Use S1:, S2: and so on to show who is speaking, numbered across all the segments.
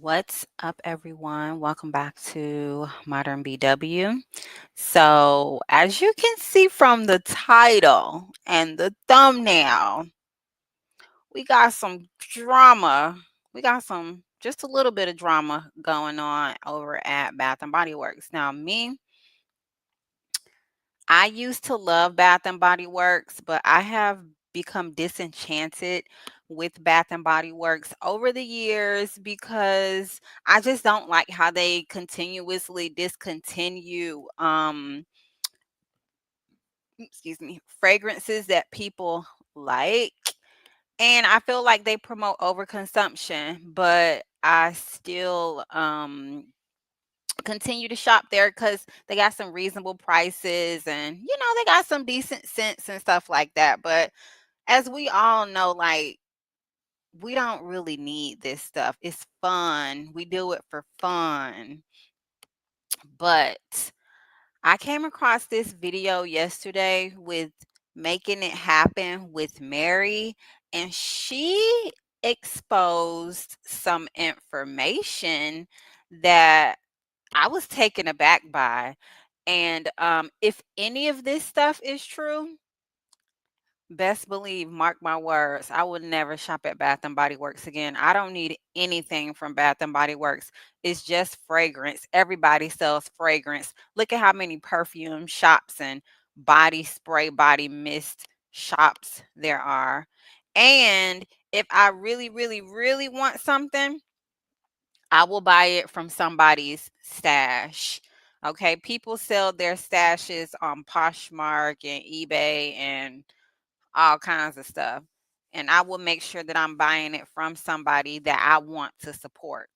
S1: What's up, everyone? Welcome back to Modern BW. So, as you can see from the title and the thumbnail, we got some drama. We got just a little bit of drama going on over at Bath and Body Works. Now, I used to love Bath and Body Works, but I have become disenchanted with Bath and Body Works over the years because I just don't like how they continuously discontinue excuse me, fragrances that people like. And I feel like they promote overconsumption, but I still continue to shop there because they got some reasonable prices and they got some decent scents and stuff like that. But as we all know, like, we don't really need this stuff. It's fun, we do it for fun. But I came across this video yesterday with Making It Happen with Mary, and she exposed some information that I was taken aback by. And if any of this stuff is true, best believe, mark my words, I would never shop at Bath and Body Works again. I don't need anything from Bath and Body Works. It's just fragrance. Everybody sells fragrance. Look at how many perfume shops and body spray, body mist shops there are. And if I really, really, really want something, I will buy it from somebody's stash. Okay, people sell their stashes on Poshmark and eBay and all kinds of stuff. And I will make sure that I'm buying it from somebody that I want to support.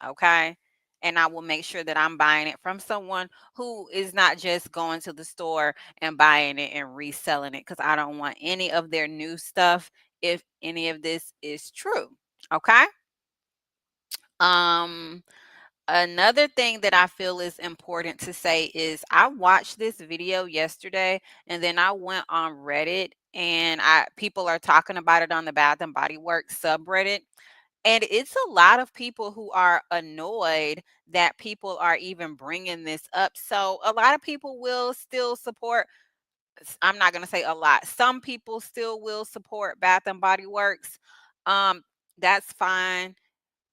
S1: Okay. And I will make sure that I'm buying it from someone who is not just going to the store and buying it and reselling it because I don't want any of their new stuff if any of this is true. Okay. Um, Another thing that I feel is important to say is I watched this video yesterday and then I went on Reddit and I people are talking about it on the Bath and Body Works subreddit. And it's a lot of people who are annoyed that people are even bringing this up. So a lot of people will still support, I'm not going to say a lot. Some people still will support Bath and Body Works. Um that's fine.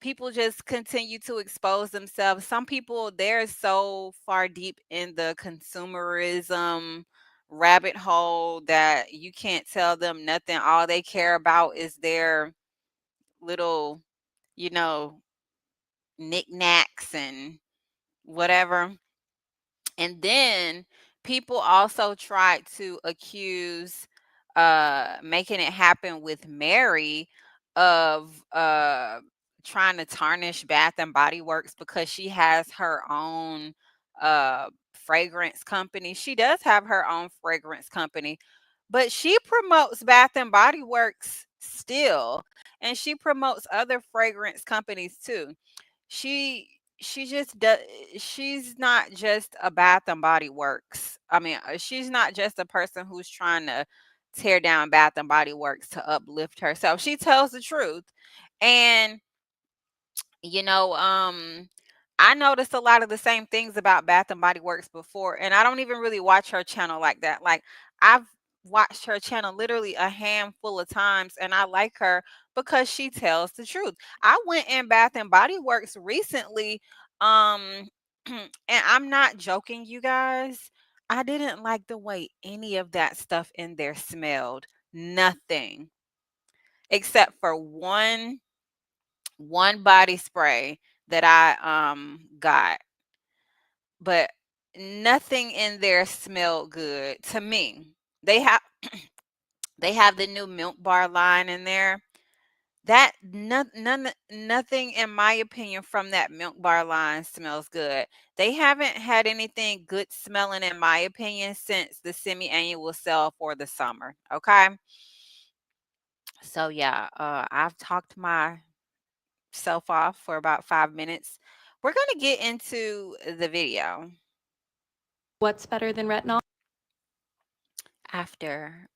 S1: People just continue to expose themselves. Some people, they're so far deep in the consumerism rabbit hole that you can't tell them nothing. All they care about is their little, you know, knickknacks and whatever. And then people also tried to accuse Making It Happen with Mary of trying to tarnish Bath and Body Works because she has her own fragrance company. She does have her own fragrance company, but she promotes Bath and Body Works still, and she promotes other fragrance companies too. She she just does she's not just a Bath and Body Works. I mean, she's not just a person who's trying to tear down Bath and Body Works to uplift herself. She tells the truth. And you know, I noticed a lot of the same things about Bath and Body Works before, and I don't even really watch her channel like that. Like, I've watched her channel literally a handful of times, and I like her because she tells the truth. I went in Bath and Body Works recently, and I'm not joking, you guys. I didn't like the way any of that stuff in there smelled. Nothing except for one body spray that I got, but nothing in there smelled good to me. They have they have the new Milk Bar line in there. That nothing in my opinion from that Milk Bar line smells good. They haven't had anything good smelling in my opinion since the semi-annual sale for the summer. Okay? So yeah, I've talked myself off for about 5 minutes. We're gonna get into the video
S2: What's better than retinol?
S1: after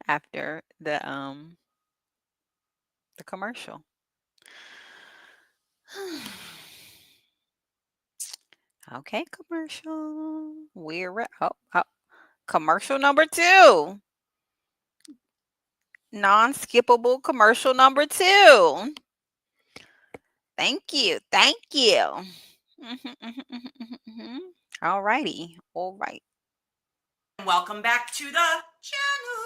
S1: after the commercial. Okay, commercial. Commercial number two. Non-skippable commercial number two. Thank you. Thank you. Mhm, mhm, mhm, mhm, mhm. All righty. All right.
S3: And welcome back to the channel.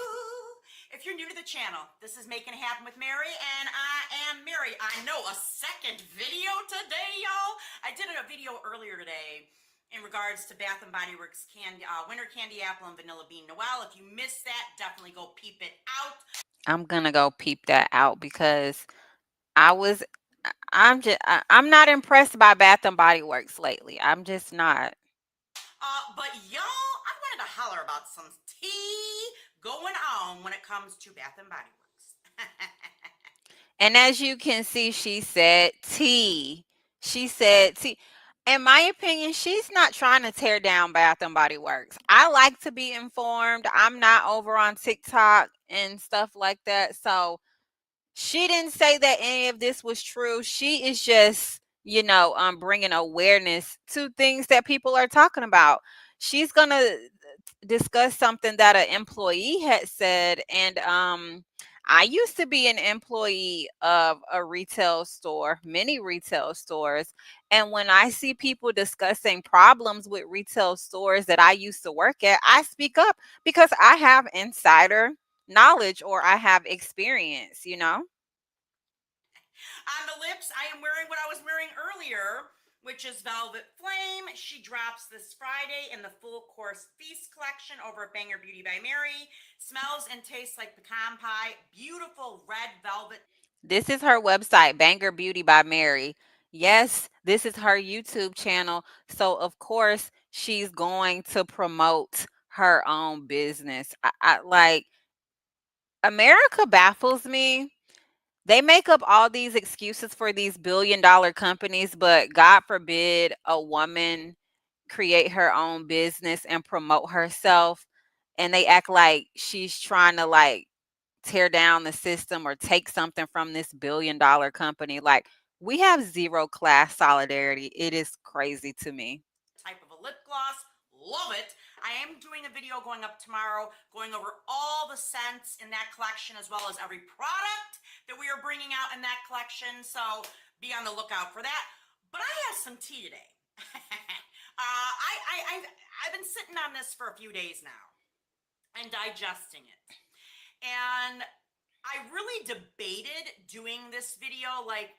S3: If you're new to the channel, this is Making It Happen with Mary, and I am Mary. I know, a second video today, y'all. I did a video earlier today in regards to Bath and Body Works candy, winter candy apple and vanilla bean Noel. If you missed that, definitely go peep it out.
S1: I'm gonna go peep that out because I was I'm not impressed by Bath and Body Works lately. I'm just not.
S3: But y'all, I wanted to holler about some tea going on when it comes to Bath and Body Works.
S1: And as you can see, she said T. She said T. In my opinion, she's not trying to tear down Bath and Body Works. I like to be informed. I'm not over on TikTok and stuff like that. So she didn't say that any of this was true. She is just, bringing awareness to things that people are talking about. She's gonna discuss something that an employee had said, and I used to be an employee of a retail store, many retail stores, and when I see people discussing problems with retail stores that I used to work at, I speak up because I have insider knowledge or I have experience.
S3: On the lips, I am wearing what I was wearing earlier, which is Velvet Flame. She drops this Friday in the Full Course Feast collection over at Banger Beauty by Mary. Smells and tastes like pecan pie. Beautiful red velvet.
S1: This is her website, Banger Beauty by Mary. Yes, this is her YouTube channel. So, of course, she's going to promote her own business. I like America baffles me. They make up all these excuses for these billion-dollar companies, but God forbid a woman create her own business and promote herself, and they act like she's trying to like tear down the system or take something from this billion-dollar company. Like, we have zero class solidarity. It is crazy to me.
S3: Type of a lip gloss. Love it. I am doing a video going up tomorrow going over all the scents in that collection as well as every product that we are bringing out in that collection. So be on the lookout for that. But I have some tea today. I've been sitting on this for a few days now and digesting it. And I really debated doing this video, like,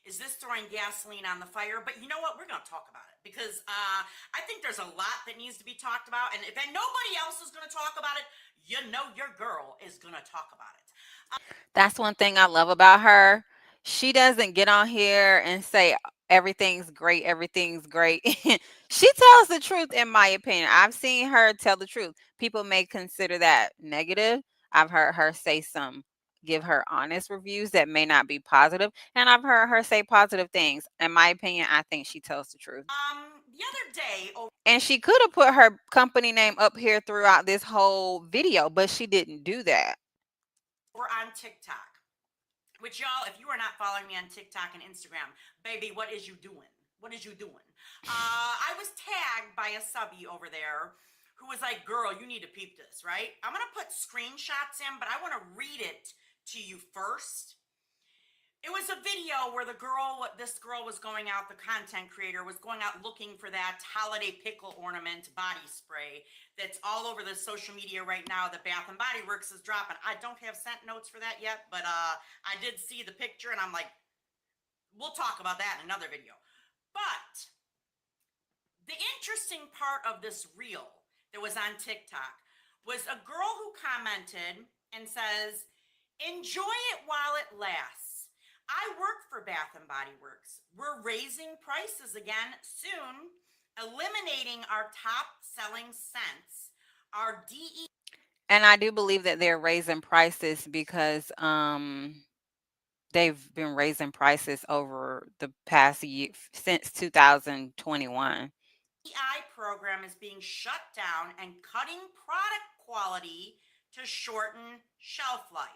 S3: is this throwing gasoline on the fire? But you know what? We're going to talk about it because I think there's a lot that needs to be talked about. And if nobody else is going to talk about it, you know your girl is going to talk about it.
S1: That's one thing I love about her. She doesn't get on here and say everything's great, everything's great. She tells the truth, in my opinion. I've seen her tell the truth. People may consider that negative. I've heard her say give her honest reviews that may not be positive, and I've heard her say positive things. In my opinion, I think she tells the truth.
S3: The other day,
S1: And she could have put her company name up here throughout this whole video, but she didn't do that.
S3: over on TikTok, which y'all, if you are not following me on TikTok and Instagram, baby, what is you doing? What is you doing? I was tagged by a subby over there who was like, girl, you need to peep this, right? I'm going to put screenshots in, but I want to read it to you first. It was a video where this girl was going out, the content creator was going out looking for that holiday pickle ornament body spray that's all over the social media right now that Bath and Body Works is dropping. I don't have scent notes for that yet, but I did see the picture and I'm like, we'll talk about that in another video. But the interesting part of this reel that was on TikTok was a girl who commented and says, enjoy it while it lasts. I work for Bath and Body Works. We're raising prices again soon, eliminating our top selling scents, our DE.
S1: And I do believe that they're raising prices because they've been raising prices over the past year since 2021.
S3: program is being shut down and cutting product quality to shorten shelf life.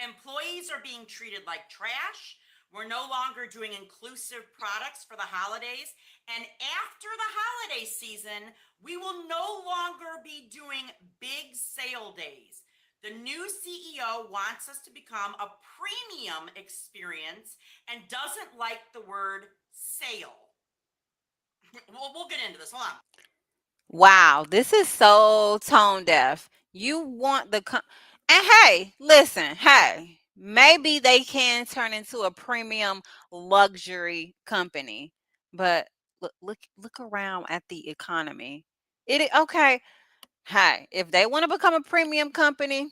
S3: Employees are being treated like trash. We're no longer doing inclusive products for the holidays. And after the holiday season, we will no longer be doing big sale days. The new CEO wants us to become a premium experience and doesn't like the word sale. We'll get into this. Hold on.
S1: Wow, this is so tone deaf. You want and hey, listen, hey, maybe they can turn into a premium luxury company, but look around at the economy. Okay. Hey, if they want to become a premium company,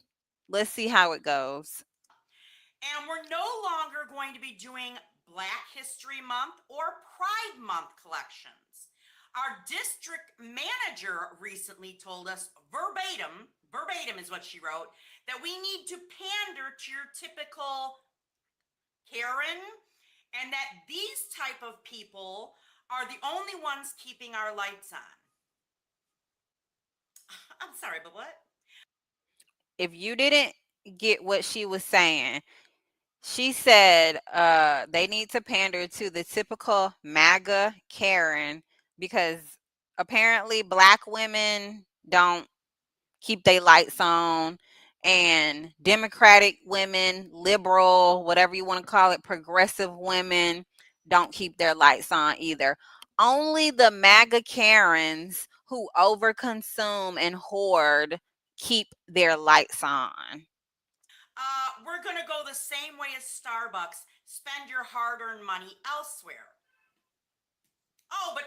S1: let's see how it goes.
S3: And we're no longer going to be doing Black History Month or Pride Month collections. Our district manager recently told us verbatim is what she wrote, that we need to pander to your typical Karen, and that these type of people are the only ones keeping our lights on. I'm sorry, but what?
S1: If you didn't get what she was saying, she said they need to pander to the typical MAGA Karen because apparently black women don't keep their lights on, and Democratic women, liberal, whatever you want to call it, progressive women don't keep their lights on either. Only the MAGA Karens who overconsume and hoard keep their lights on.
S3: We're going to go the same way as Starbucks. Spend your hard earned money elsewhere. Oh, but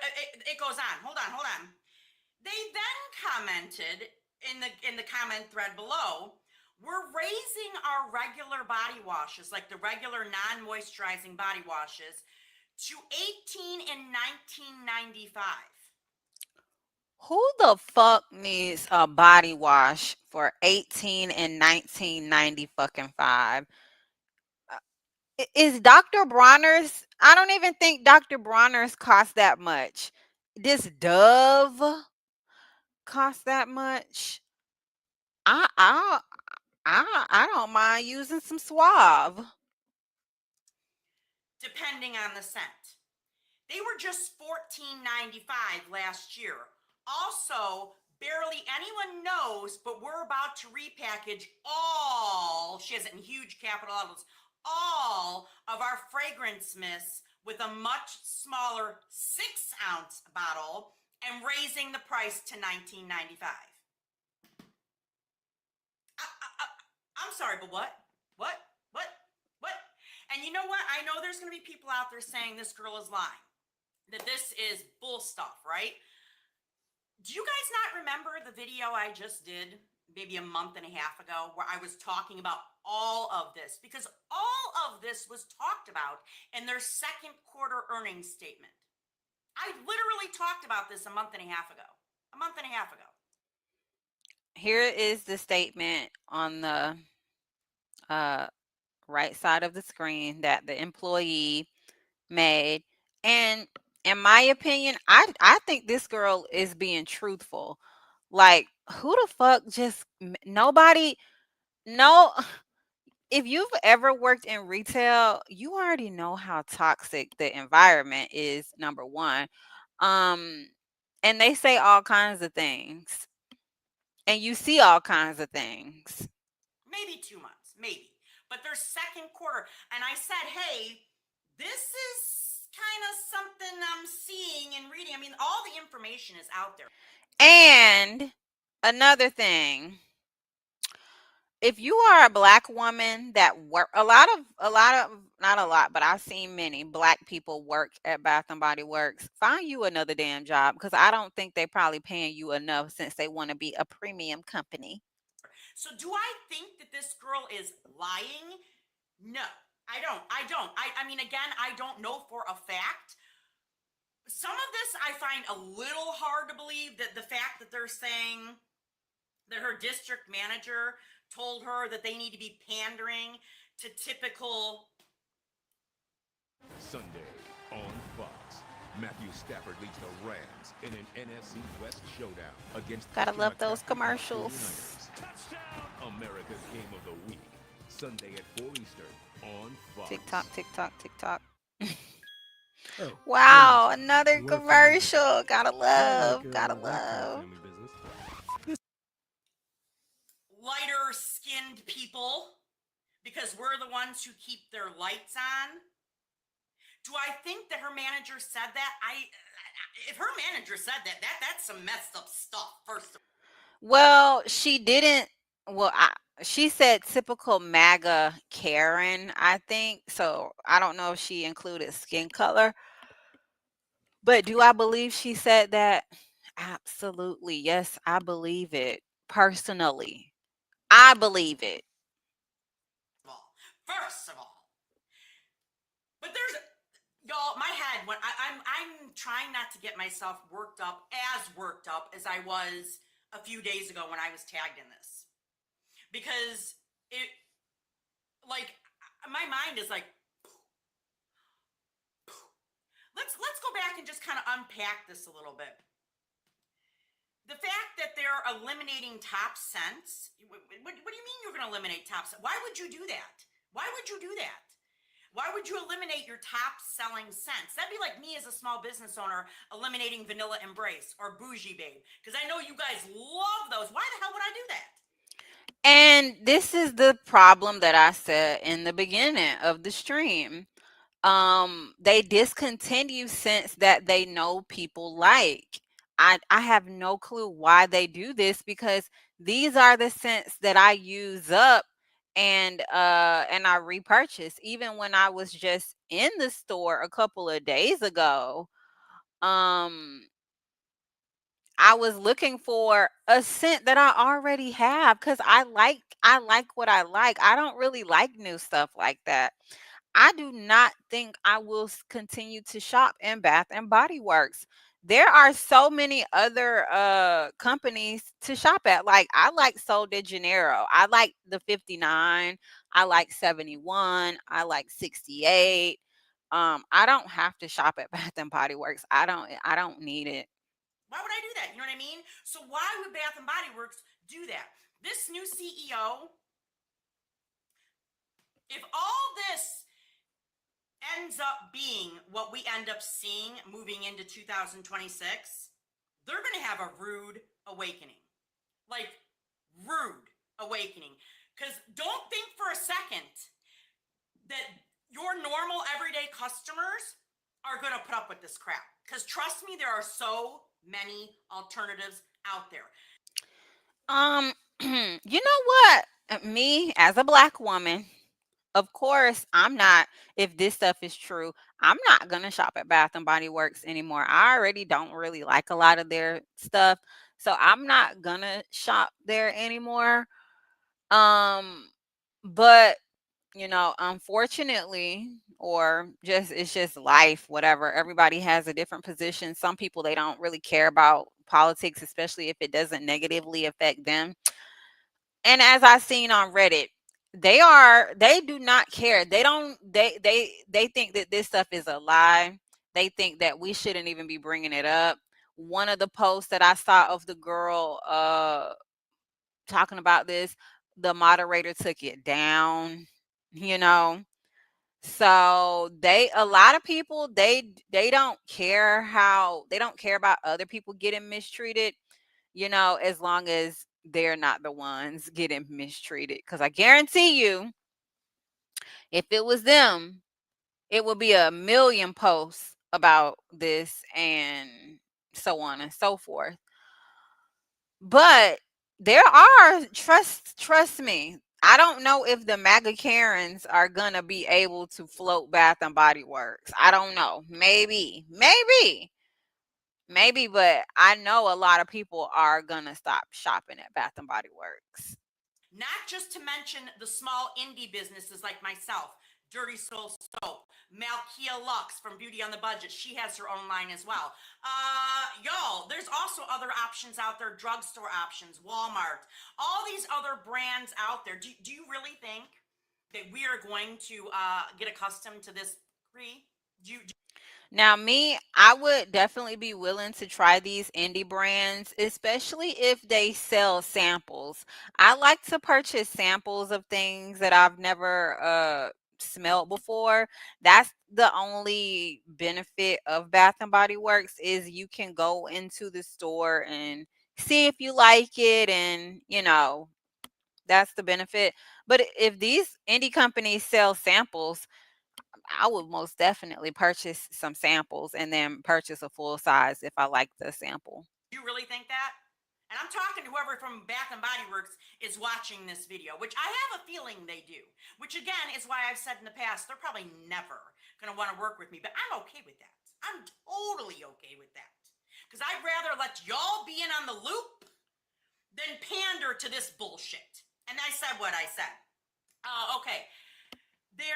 S3: it goes on. Hold on. They then commented in the comment thread below, we're raising our regular body washes, like the regular non-moisturizing body washes, to 18 in 1995.
S1: Who the fuck needs a body wash for 18 and 1990 fucking 5? Is Dr. Bronner's? I don't even think Dr. Bronner's cost that much. This Dove cost that much. I I I don't mind using some Suave.
S3: Depending on the scent. They were just $14.95 last year. Also, barely anyone knows, but we're about to repackage all, she has it in huge capital letters, all of our fragrance mists with a much smaller 6-ounce bottle and raising the price to $19.95. I'm sorry, but what? What? What? What? And you know what? I know there's going to be people out there saying this girl is lying, that this is bull stuff, right? Do you guys not remember the video I just did maybe a month and a half ago where I was talking about all of this? Because all of this was talked about in their second quarter earnings statement. I literally talked about this a month and a half ago. A month and a half ago.
S1: Here is the statement on the uh, right side of the screen that the employee made. And in my opinion, I think this girl is being truthful. Like, who the fuck just nobody no if you've ever worked in retail, you already know how toxic the environment is, number 1. Um and they say all kinds of things. And you see all kinds of things.
S3: Maybe 2 months, maybe. But their second quarter. And I said, hey, this is kind of something I'm seeing and reading. I mean, all the information is out there.
S1: And another thing, if you are a black woman that work a lot of not a lot, but I've seen many black people work at Bath and Body Works, find you another damn job because I don't think they probably paying you enough since they want to be a premium company.
S3: So do I think that this girl is lying? No, I don't. I mean, again, I don't know for a fact. Some of this I find a little hard to believe, that the fact that they're saying that her district manager told her that they need to be pandering to typical.
S4: Sunday on Fox. Matthew Stafford leads the Rams in an NFC West showdown against
S1: Gotta
S4: Christian
S1: love those
S4: McCaffrey and the
S1: commercials.
S4: 49ers. America's Game of the Week. Sunday at 4 Eastern on
S1: TikTok,
S4: Fox.
S1: TikTok, TikTok.
S5: Oh,
S1: Wow,
S5: goodness.
S1: another
S5: What a familiar.
S1: commercial. Gotta
S5: I like
S1: love, gotta
S5: that kind of
S1: love.
S5: family business.
S3: Lighter skinned people, because we're the ones who keep their lights on. Do I think that her manager said that? If her manager said that's some messed up stuff. First of
S1: Well, she didn't. Well, she said typical MAGA Karen, I think. So I don't know if she included skin color, but do I believe she said that? Absolutely. Yes, I believe it personally. I believe it.
S3: first of all, but there's y'all. My head when I'm trying not to get myself worked up as I was a few days ago when I was tagged in this, because it like my mind is like, let's go back and just kind of unpack this a little bit. The fact that they're eliminating top scents. What do you mean you're going to eliminate top scents? Why would you do that? Why would you do that? Why would you eliminate your top selling scents? That'd be like me as a small business owner eliminating Vanilla Embrace or Bougie Babe, because I know you guys love those. Why the hell would I do that?
S1: And this is the problem that I said in the beginning of the stream. They discontinue scents that they know people like. I have no clue why they do this, because these are the scents that I use up and I repurchase. Even when I was just in the store a couple of days ago, um I was looking for a scent that I already have, cuz I like what I like. I don't really like new stuff like that. I do not think I will continue to shop in Bath and Body Works. There are so many other companies to shop at. Like I like Sol de Janeiro. I like the 59. I like 71. I like 68. I don't have to shop at Bath and Body Works. I don't need it.
S3: Why would I do that? You know what I mean? So why would Bath and Body Works do that? This new CEO, if all this ends up being what we end up seeing moving into 2026, they're going to have a rude awakening. Like, rude awakening. Because don't think for a second that your normal everyday customers are going to put up with this crap. Because trust me, there are so many alternatives out there.
S1: You know what? Me as a black woman, of course, I'm not. If this stuff is true, I'm not gonna shop at Bath and Body Works anymore. I already don't really like a lot of their stuff, so I'm not gonna shop there anymore. Um, but unfortunately, or just it's just life, whatever. Everybody has a different position. Some people, they don't really care about politics, especially if it doesn't negatively affect them. And as I seen on Reddit, they do not care. They don't they think that this stuff is a lie. They think that we shouldn't even be bringing it up. One of the posts that I saw of the girl talking about this, the moderator took it down, you know. So a lot of people, they don't care how they don't care about other people getting mistreated, as long as they're not the ones getting mistreated. Because I guarantee you, if it was them, it would be a million posts about this and so on and so forth. But there are, trust me. I don't know if the MAGA Karens are gonna be able to float Bath and Body Works. I don't know. Maybe, but I know a lot of people are gonna stop shopping at Bath and Body Works.
S3: Not just to mention the small indie businesses like myself, Dirty Soul Soap, Malkia Lux from Beauty on the Budget. She has her own line as well. Y'all, there's also other options out there, drugstore options, Walmart, all these other brands out there. Do you really think that we are going to get accustomed to this free? Do
S1: Now, me, I would definitely be willing to try these indie brands, especially if they sell samples. I like to purchase samples of things that I've never smelled before. That's the only benefit of Bath and Body Works is you can go into the store and see if you like it, and that's the benefit. But if these indie companies sell samples, I would most definitely purchase some samples and then purchase a full size if I like the sample.
S3: You really think that? And I'm talking to whoever from Bath and Body Works is watching this video, which I have a feeling they do. Which again is why I've said in the past they're probably never going to want to work with me, but I'm okay with that. I'm totally okay with that. Because I'd rather let y'all be in on the loop than pander to this bullshit. And I said what I said. Okay. There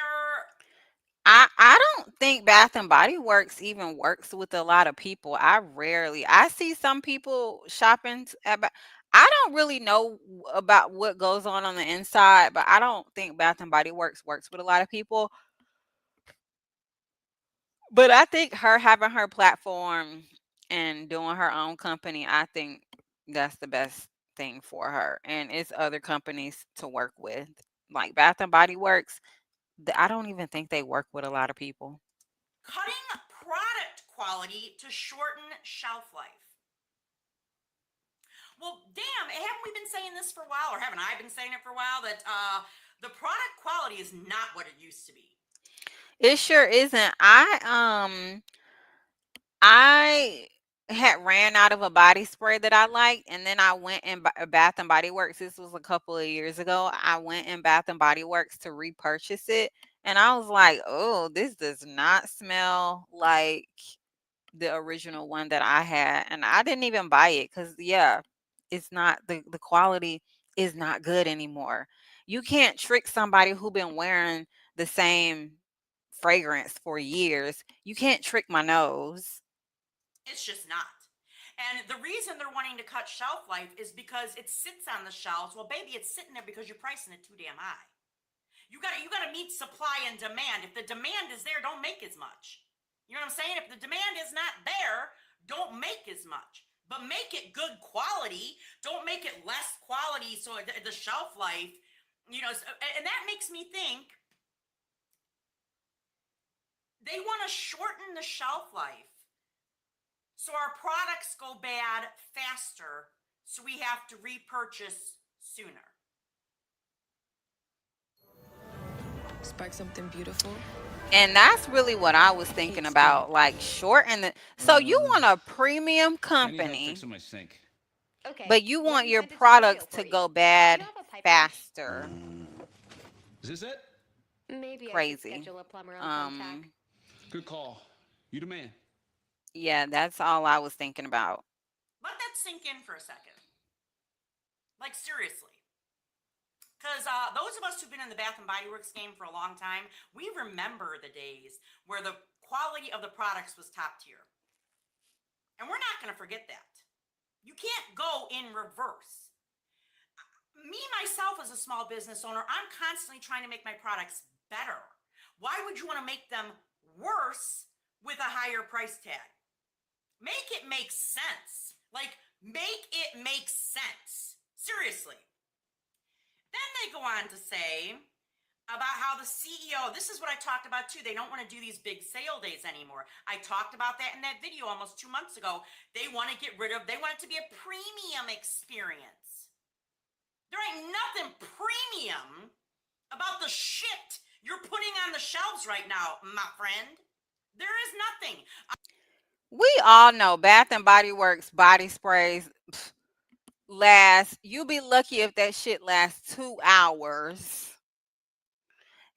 S1: I don't think Bath and Body Works even works with a lot of people. I see some people shopping I don't really know about what goes on the inside, but I don't think Bath and Body Works works with a lot of people. But I think her having her platform and doing her own company, I think that's the best thing for her. And it's other companies to work with. Like Bath and Body Works, I don't even think they work with a lot of people.
S3: cutting product quality to shorten shelf life. Well, damn, haven't we been saying this for a while, or haven't I been saying it for a while, that the product quality is not what it used to be?
S1: It sure isn't. I had ran out of a body spray that I liked, and then I went in Bath and Body Works. This was a couple of years ago. I went in Bath and Body Works to repurchase it, and I was like, "Oh, this does not smell like the original one that I had." And I didn't even buy it because, yeah, it's not the quality is not good anymore. You can't trick somebody who been wearing the same fragrance for years. You can't trick my nose.
S3: It's just not. And the reason they're wanting to cut shelf life is because it sits on the shelves. Well, baby, it's sitting there because you're pricing it too damn high. You gotta meet supply and demand. If the demand is there, don't make as much. You know what I'm saying? If the demand is not there, don't make as much. But make it good quality. Don't make it less quality. So the shelf life, and that makes me think they want to shorten the shelf life so our products go bad faster, so we have to repurchase sooner.
S6: Spark something beautiful.
S1: And that's really what I was thinking about, like shorten the. So you want a premium
S7: I need help
S1: company,
S7: fixing my sink.
S8: Okay,
S1: but you
S8: let
S1: want
S8: me
S1: your
S8: send a tutorial
S1: products
S8: for
S1: to
S8: you.
S1: go
S8: Do you
S1: bad
S8: have a pipe wrench?
S1: faster.
S7: Is this it?
S8: Maybe I should
S1: Crazy.
S8: schedule a plumber on contact.
S1: Um,
S7: Good call. You the man.
S1: yeah, that's all I was thinking about.
S3: Let that sink in for a second. Like, seriously. Because those of us who've been in the Bath and Body Works game for a long time, we remember the days where the quality of the products was top tier. And we're not going to forget that. You can't go in reverse. Me, myself, as a small business owner, I'm constantly trying to make my products better. Why would you want to make them worse with a higher price tag? Make it make sense. Like, make it make sense. Seriously. Then they go on to say about how the CEO, this is what I talked about too. They don't want to do these big sale days anymore. I talked about that in that video almost 2 months ago. They want to get rid of, they want it to be a premium experience. There ain't nothing premium about the shit you're putting on the shelves right now, my friend. There is nothing.
S1: We all know Bath and Body Works body sprays last. You be lucky if that shit lasts 2 hours.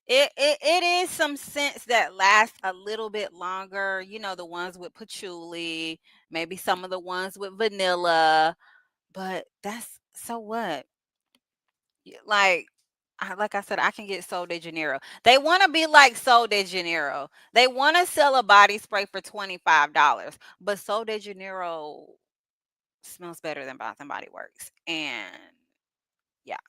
S1: It is some scents that last a little bit longer. You know, the ones with patchouli, maybe some of the ones with vanilla, but that's so what? Like like I said, I can get Sol de Janeiro. They want to be like Sol de Janeiro. They want to sell a body spray for $25, but Sol de Janeiro smells better than Bath and Body Works. And yeah.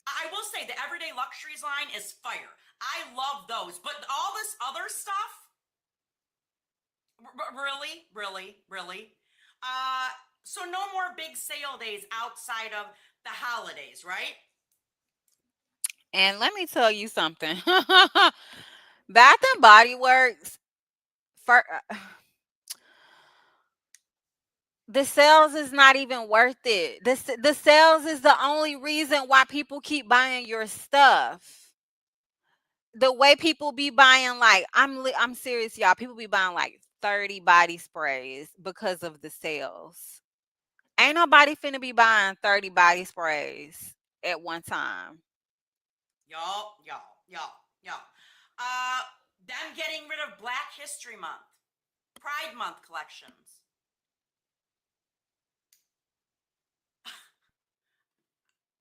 S3: I will say the Everyday Luxuries line is fire. I love those. But all this other stuff, really, really, really. So no more big sale days outside of the holidays, right?
S1: And let me tell you something. Bath and Body Works for the sales is not even worth it. The sales is the only reason why people keep buying your stuff. The way people be buying, like, I'm serious, y'all. People be buying like 30 body sprays because of the sales. Ain't nobody finna be buying 30 body sprays at one time.
S3: Y'all. Them getting rid of Black History Month, Pride Month collections.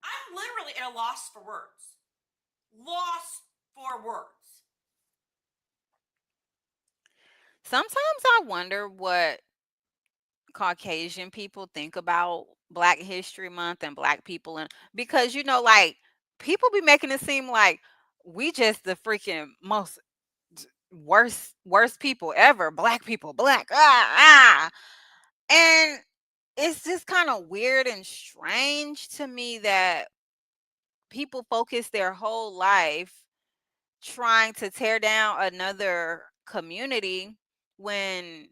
S3: I'm literally at a loss for words. Lost for words.
S1: Sometimes I wonder what Caucasian people think about Black History Month and black people, and because like, people be making it seem like we just the freaking most worst people ever. Black people, black, and it's just kind of weird and strange to me that people focus their whole life trying to tear down another community when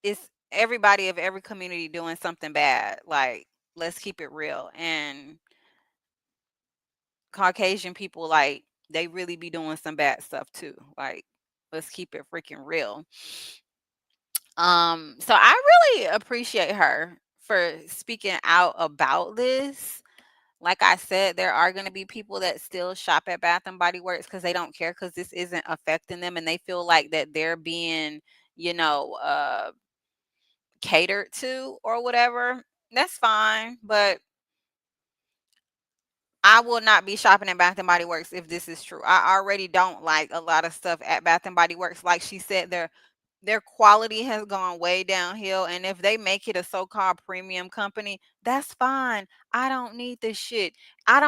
S1: it's everybody of every community doing something bad. Like, let's keep it real. And Caucasian people, like, they really be doing some bad stuff too. Like, let's keep it freaking real. So I really appreciate her for speaking out about this. Like I said, there are going to be people that still shop at Bath and Body Works because they don't care, because this isn't affecting them, and they feel like that they're being, you know, uh catered to or whatever. That's fine, but I will not be shopping at Bath and Body Works if this is true. I already don't like a lot of stuff at Bath and Body Works. Like she said, their quality has gone way downhill, and if they make it a so-called premium company, that's fine. I don't need this shit. I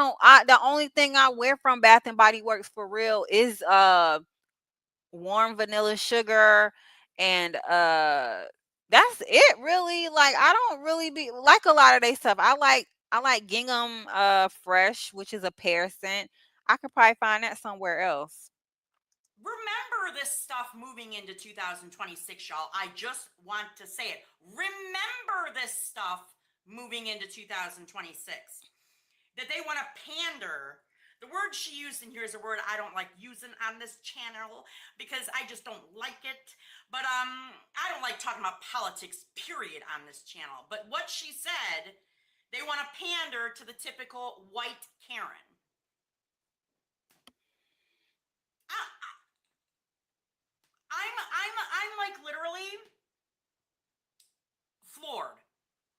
S1: the only thing I wear from Bath and Body Works for real is warm vanilla sugar, and that's it really. Like, I don't really be like a lot of they stuff. I like gingham fresh, which is a pear scent. I could probably find that somewhere else.
S3: Remember this stuff moving into 2026, y'all. I just want to say it. Remember this stuff moving into 2026. That they want to pander. The word she used in here is a word I don't like using on this channel because I just don't like it. But I don't like talking about politics, period, on this channel. But what she said, they want to pander to the typical white Karen. I'm like literally floored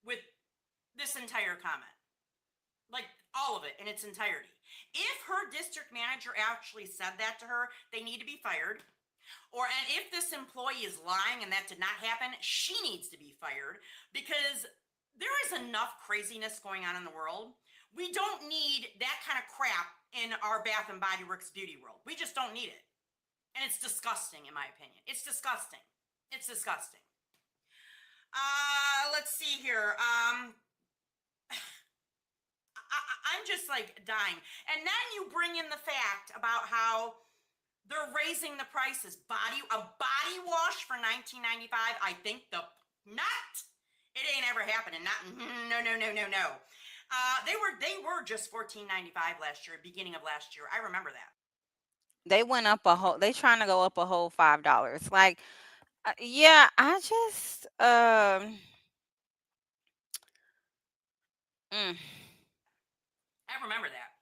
S3: with this entire comment. Like all of it in its entirety. If her district manager actually said that to her, they need to be fired. And if this employee is lying and that did not happen, she needs to be fired, because there is enough craziness going on in the world. We don't need that kind of crap in our Bath and Body Works beauty world. We just don't need it. And it's disgusting, in my opinion. It's disgusting. It's disgusting. Let's see here. I'm just like dying. And then you bring in the fact about how they're raising the prices. A body wash for $19.95. I think not. It ain't ever happening. Not no. They were just $14.95 last year, beginning of last year. I remember that.
S1: They went up a whole. They trying to go up a whole $5. Like, yeah, I just mm.
S3: I remember that.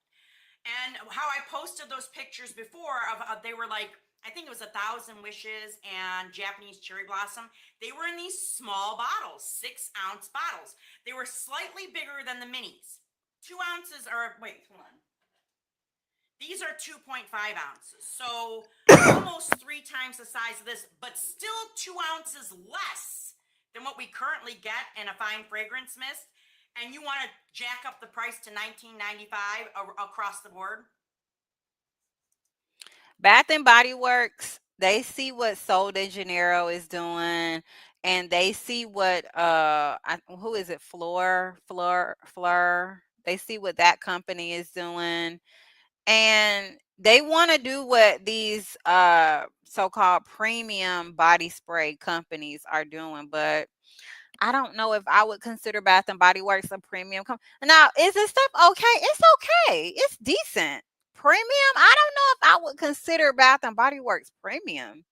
S3: And how I posted those pictures before of they were like, I think it was 1,000 Wishes and Japanese Cherry Blossom. They were in these small bottles, 6-ounce bottles. They were slightly bigger than the minis. 2 ounces, or wait, hold on. These are 2.5 ounces. So almost 3 times the size of this, but still 2 ounces less than what we currently get in a fine fragrance mist. And you want to jack up the price to $19.95 across the board?
S1: Bath and Body Works, they see what Sol de Janeiro is doing, and they see what who is it? Fleur. They see what that company is doing, and they want to do what these so-called premium body spray companies are doing, but I don't know if I would consider Bath and Body Works a premium now. Is this stuff okay? It's okay. It's decent. Premium? I don't know if I would consider Bath and Body Works premium.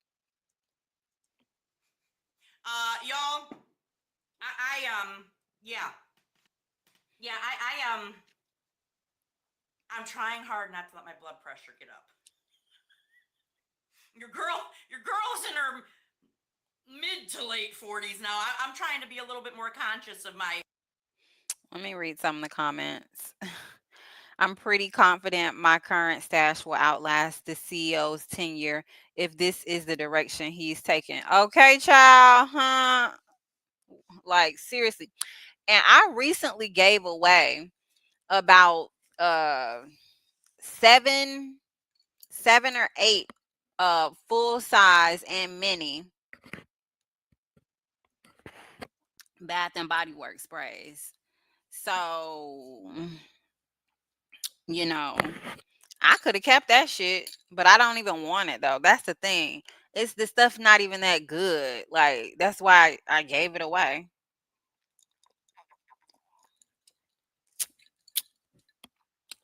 S3: Y'all, yeah, yeah, I'm trying hard not to let my blood pressure get up. Your girl's in her mid to late 40s now. I'm trying to be a little bit more conscious of my.
S1: Let me read some of the comments. I'm pretty confident my current stash will outlast the CEO's tenure if this is the direction he's taking. Okay, child, huh? Like seriously. And I recently gave away about uh seven or eight full size and mini Bath and Body Works sprays. So, you know, I could have kept that shit, but I don't even want it though. That's the thing. It's the stuff not even that good. Like that's why I gave it away.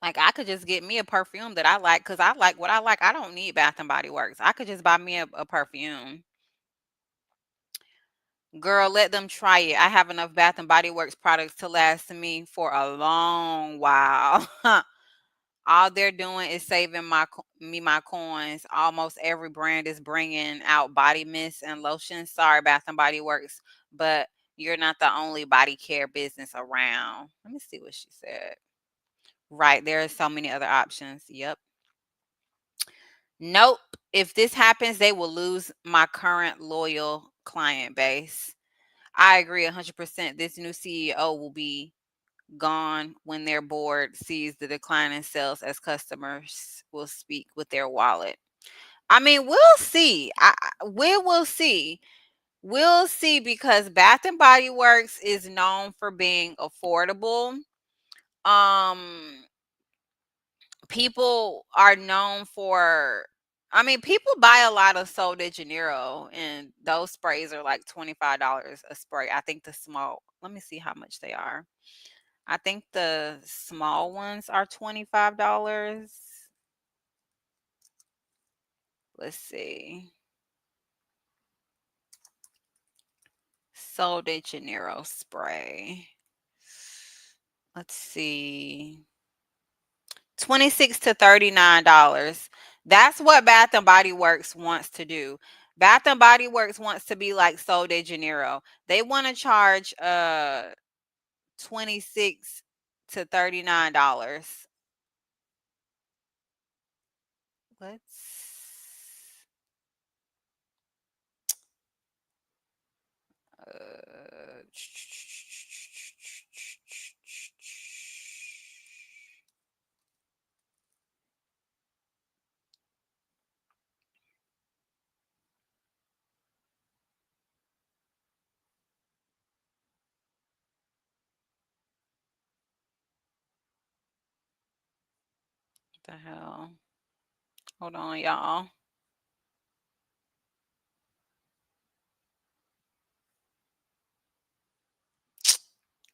S1: Like I could just get me a perfume that I like because I like what I like. I don't need Bath and Body Works. I could just buy me a perfume. Girl, let them try it. I have enough Bath and Body Works products to last me for a long while. All they're doing is saving my coins. Almost every brand is bringing out body mist and lotion. Sorry, Bath and Body Works, but you're not the only body care business around. Let me see what she said. Right, there are so many other options. Yep. Nope. If this happens, they will lose my current loyal client base. I agree 100%. This new CEO will be gone when their board sees the decline in sales as customers will speak with their wallet. I mean, we'll see. We will see. We'll see because Bath and Body Works is known for being affordable. Um, people are known for. I mean, people buy a lot of Sol de Janeiro, and those sprays are like $25 a spray. I think the small. Let me see how much they are. I think the small ones are $25. Let's see. Sol de Janeiro spray. Let's see. 26 to $39. That's what Bath and Body Works wants to do. Bath and Body Works wants to be like Sol de Janeiro. They want to charge 26 to $39. Let's Uh, the hell? Hold on, y'all.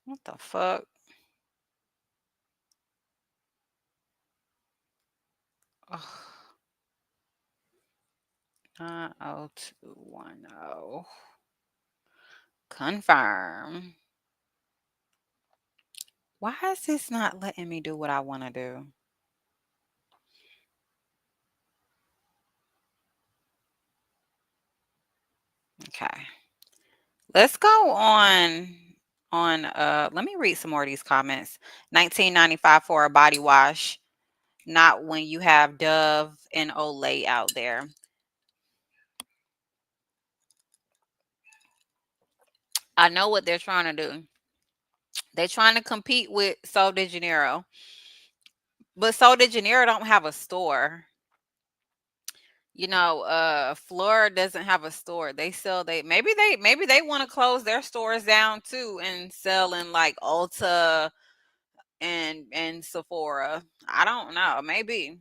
S1: What the fuck? Ugh. 90210. Confirm. Why is this not letting me do what I want to do? Okay. Let's go on let me read some more of these comments. 1995 for a body wash, not when you have Dove and Olay out there. I know what they're trying to do. They're trying to compete with Sol de Janeiro. But Sol de Janeiro don't have a store. Flora doesn't have a store. They sell maybe they want to close their stores down too and sell in like Ulta, and Sephora. I don't know. Maybe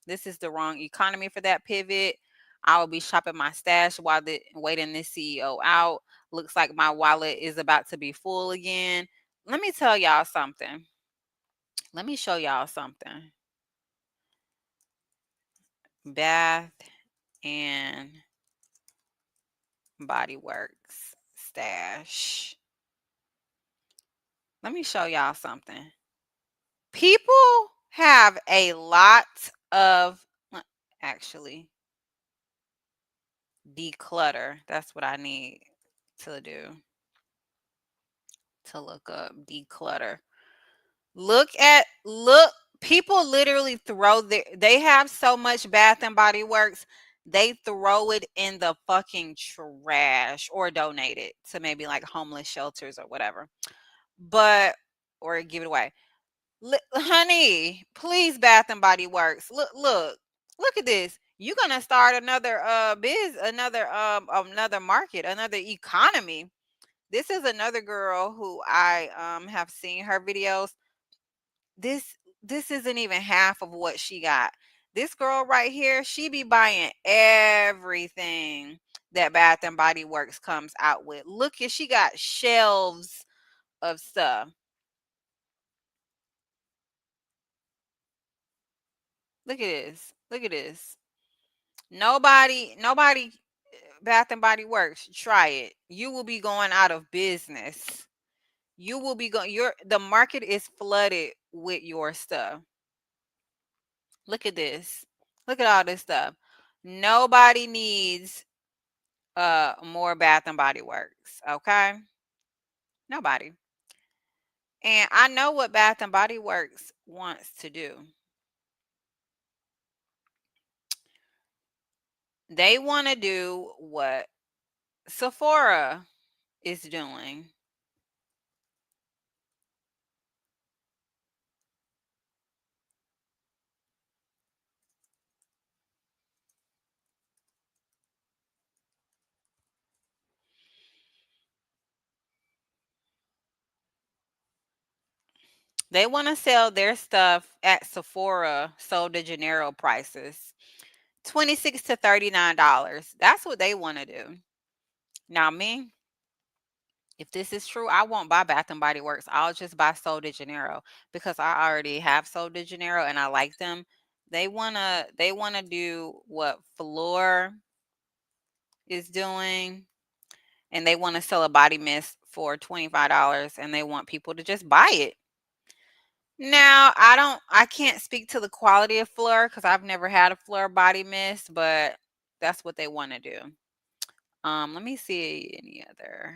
S1: this is the wrong economy for that pivot. I will be shopping my stash while waiting this CEO out. Looks like my wallet is about to be full again. Let me tell y'all something. Let me show y'all something. Bath and Body Works stash. Let me show y'all something. People have a lot of, actually, declutter. That's what I need to do, to look up declutter. Look, people literally they have so much Bath and Body Works, they throw it in the fucking trash or donate it to maybe like homeless shelters or whatever. But or give it away. Honey, please, Bath and Body Works. Look at this. You're gonna start another another market, another economy. This is another girl who I have seen her videos. This isn't even half of what she got. This girl right here, she be buying everything that Bath and Body Works comes out with. Look at, she got shelves of stuff. Look at this. Look at this. Nobody Bath and Body Works. Try it. You will be going out of business. You will be going the market is flooded with your stuff. Look at this. Look at all this stuff. Nobody needs more Bath and Body Works, okay? Nobody. And I know what Bath and Body Works wants to do. They want to do what Sephora is doing. They want to sell their stuff at Sephora Sol de Janeiro prices. $26 to $39. That's what they want to do. Now me, if this is true, I won't buy Bath and Body Works. I'll just buy Sol de Janeiro because I already have Sol de Janeiro and I like them. They wanna do what Floor is doing, and they want to sell a body mist for $25 and they want people to just buy it. Now, I can't speak to the quality of Fleur because I've never had a Fleur body mist, but that's what they want to do. Let me see any other.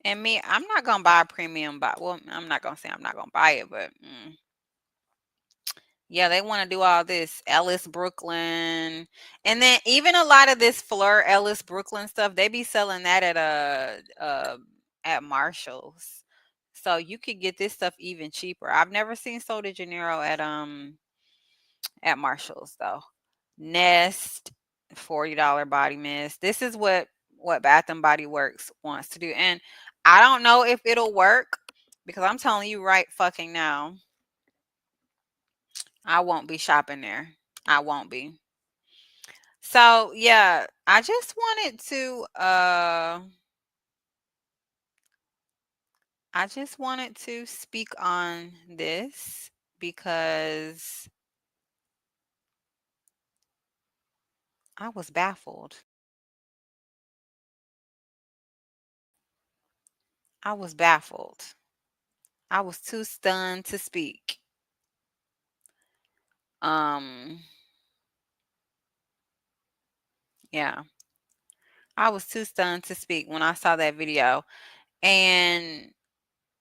S1: And me, I'm not gonna buy a premium well, I'm not gonna say I'm not gonna buy it, but yeah, they want to do all this Ellis Brooklyn, and then even a lot of this Fleur Ellis Brooklyn stuff. They be selling that at Marshalls, so you could get this stuff even cheaper. I've never seen Sol de Janeiro at Marshalls though. Nest, $40 body mist. This is what Bath and Body Works wants to do, and I don't know if it'll work because I'm telling you right fucking now, I won't be shopping there. I won't be. So yeah, I just wanted to speak on this because I was baffled. I was baffled. I was too stunned to speak. Um yeah, I was too stunned to speak when I saw that video. And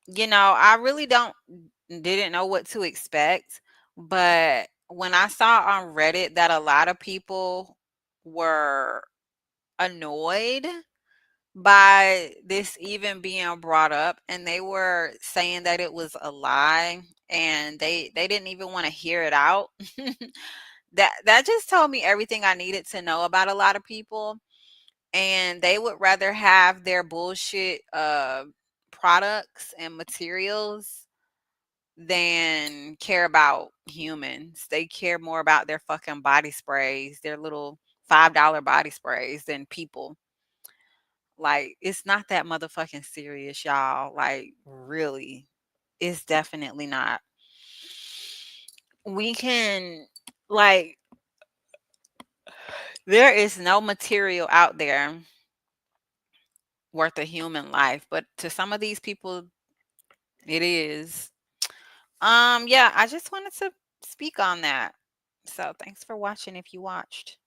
S1: I really didn't know what to expect, but when I saw on Reddit that a lot of people were annoyed by this even being brought up, and they were saying that it was a lie and they didn't even want to hear it out. That just told me everything I needed to know about a lot of people, and they would rather have their bullshit products and materials than care about humans. They care more about their fucking body sprays, their little $5 body sprays than people. Like, it's not that motherfucking serious, y'all. Like, really. It's definitely not. We can, like, there is no material out there worth a human life, but to some of these people, it is. Yeah, I just wanted to speak on that. So, thanks for watching if you watched.